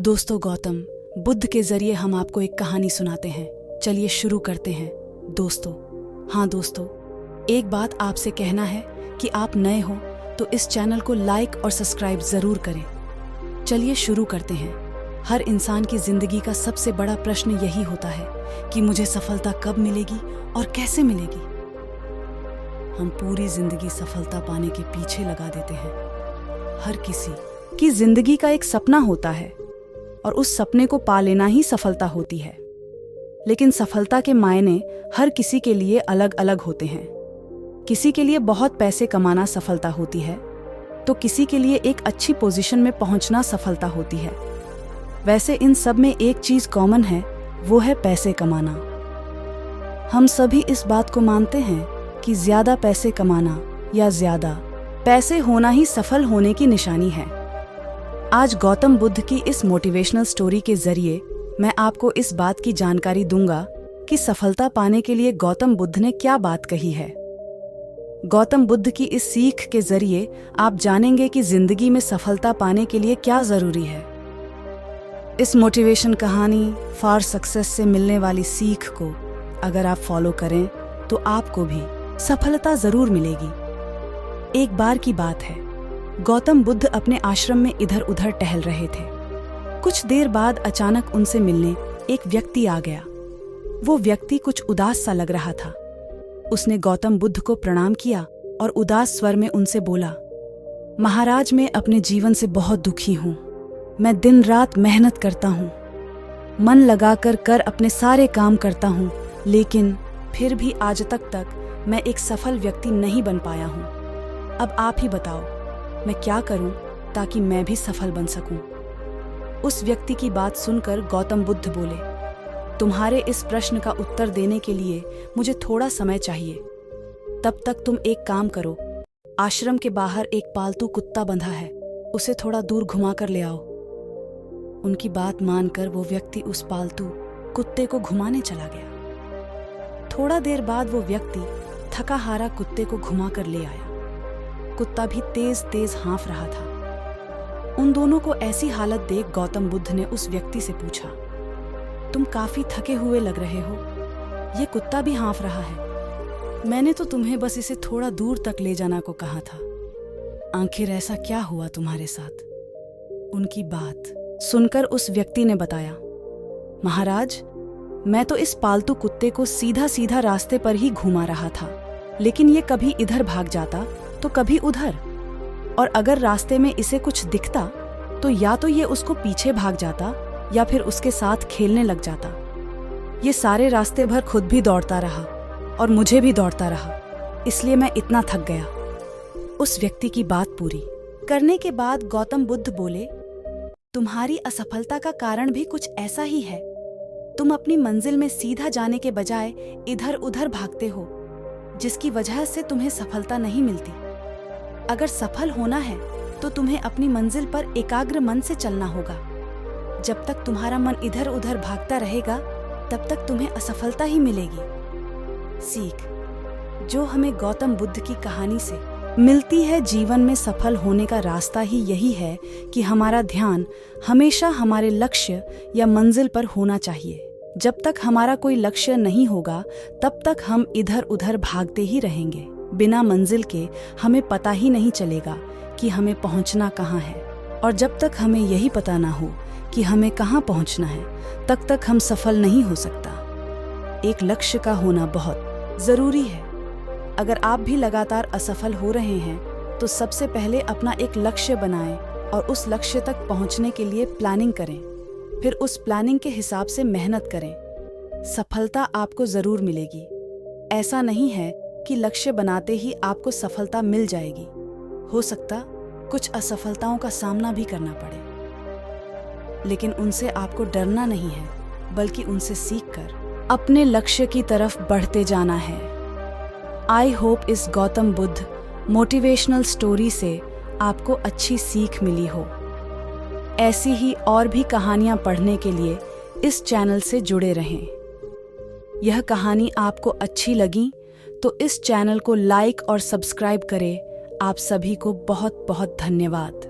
दोस्तों, गौतम बुद्ध के जरिए हम आपको एक कहानी सुनाते हैं। चलिए शुरू करते हैं दोस्तों। हाँ दोस्तों, एक बात आपसे कहना है कि आप नए हो तो इस चैनल को लाइक और सब्सक्राइब जरूर करें। चलिए शुरू करते हैं। हर इंसान की जिंदगी का सबसे बड़ा प्रश्न यही होता है कि मुझे सफलता कब मिलेगी और कैसे मिलेगी। हम पूरी जिंदगी सफलता पाने के पीछे लगा देते हैं। हर किसी की जिंदगी का एक सपना होता है और उस सपने को पा लेना ही सफलता होती है। लेकिन सफलता के मायने हर किसी के लिए अलग अलग होते हैं। किसी के लिए बहुत पैसे कमाना सफलता होती है, तो किसी के लिए एक अच्छी पोजीशन में पहुंचना सफलता होती है। वैसे इन सब में एक चीज कॉमन है, वो है पैसे कमाना। हम सभी इस बात को मानते हैं कि ज्यादा पैसे कमाना या ज्यादा पैसे होना ही सफल होने की निशानी है। आज गौतम बुद्ध की इस मोटिवेशनल स्टोरी के जरिए मैं आपको इस बात की जानकारी दूंगा कि सफलता पाने के लिए गौतम बुद्ध ने क्या बात कही है। गौतम बुद्ध की इस सीख के जरिए आप जानेंगे कि जिंदगी में सफलता पाने के लिए क्या जरूरी है। इस मोटिवेशन कहानी फॉर सक्सेस से मिलने वाली सीख को अगर आप फॉलो करें तो आपको भी सफलता जरूर मिलेगी। एक बार की बात है, गौतम बुद्ध अपने आश्रम में इधर उधर टहल रहे थे। कुछ देर बाद अचानक उनसे मिलने एक व्यक्ति आ गया। वो व्यक्ति कुछ उदास सा लग रहा था। उसने गौतम बुद्ध को प्रणाम किया और उदास स्वर में उनसे बोला, महाराज, मैं अपने जीवन से बहुत दुखी हूँ। मैं दिन रात मेहनत करता हूँ, मन लगाकर कर अपने सारे काम करता हूँ, लेकिन फिर भी आज तक मैं एक सफल व्यक्ति नहीं बन पाया हूँ। अब आप ही बताओ, मैं क्या करूं ताकि मैं भी सफल बन सकूं। उस व्यक्ति की बात सुनकर गौतम बुद्ध बोले, तुम्हारे इस प्रश्न का उत्तर देने के लिए मुझे थोड़ा समय चाहिए। तब तक तुम एक काम करो, आश्रम के बाहर एक पालतू कुत्ता बंधा है, उसे थोड़ा दूर घुमा कर ले आओ। उनकी बात मानकर वो व्यक्ति उस पालतू कुत्ते को घुमाने चला गया। थोड़ा देर बाद वो व्यक्ति थका हारा कुत्ते को घुमा कर ले आया। कुत्ता भी तेज तेज हाँफ रहा था। उन दोनों को ऐसी हालत देख गौतम बुद्ध ने उस व्यक्ति से पूछा, तुम काफी थके हुए लग रहे हो, ये कुत्ता भी हाँफ रहा है। मैंने तो तुम्हें बस इसे थोड़ा दूर तक ले जाना को कहा था। आखिर ऐसा क्या हुआ तुम्हारे साथ? उनकी बात सुनकर उस व्यक्ति ने बताया, महाराज, मैं तो इस पालतू कुत्ते को सीधा सीधा रास्ते पर ही घुमा रहा था, लेकिन ये कभी इधर भाग जाता तो कभी उधर, और अगर रास्ते में इसे कुछ दिखता तो या तो ये उसको पीछे भाग जाता या फिर उसके साथ खेलने लग जाता। ये सारे रास्ते भर खुद भी दौड़ता रहा और मुझे भी दौड़ता रहा, इसलिए मैं इतना थक गया। उस व्यक्ति की बात पूरी करने के बाद गौतम बुद्ध बोले, तुम्हारी असफलता का कारण भी कुछ ऐसा ही है। तुम अपनी मंजिल में सीधा जाने के बजाय इधर उधर भागते हो, जिसकी वजह से तुम्हें सफलता नहीं मिलती। अगर सफल होना है तो तुम्हें अपनी मंजिल पर एकाग्र मन से चलना होगा। जब तक तुम्हारा मन इधर उधर भागता रहेगा तब तक तुम्हें असफलता ही मिलेगी। सीख जो हमें गौतम बुद्ध की कहानी से मिलती है, जीवन में सफल होने का रास्ता ही यही है कि हमारा ध्यान हमेशा हमारे लक्ष्य या मंजिल पर होना चाहिए। जब तक हमारा कोई लक्ष्य नहीं होगा तब तक हम इधर उधर भागते ही रहेंगे। बिना मंजिल के हमें पता ही नहीं चलेगा कि हमें पहुंचना कहाँ है, और जब तक हमें यही पता ना हो कि हमें कहाँ पहुंचना है तब तक हम सफल नहीं हो सकता। एक लक्ष्य का होना बहुत जरूरी है। अगर आप भी लगातार असफल हो रहे हैं तो सबसे पहले अपना एक लक्ष्य बनाएं और उस लक्ष्य तक पहुंचने के लिए प्लानिंग करें। फिर उस प्लानिंग के हिसाब से मेहनत करें। सफलता आपको जरूर मिलेगी। ऐसा नहीं है कि लक्ष्य बनाते ही आपको सफलता मिल जाएगी। हो सकता कुछ असफलताओं का सामना भी करना पड़े, लेकिन उनसे आपको डरना नहीं है, बल्कि उनसे सीखकर अपने लक्ष्य की तरफ बढ़ते जाना है। आई होप इस गौतम बुद्ध मोटिवेशनल स्टोरी से आपको अच्छी सीख मिली हो। ऐसी ही और भी कहानियां पढ़ने के लिए इस चैनल से जुड़े रहें। यह कहानी आपको अच्छी लगी तो इस चैनल को लाइक और सब्सक्राइब करें। आप सभी को बहुत बहुत धन्यवाद।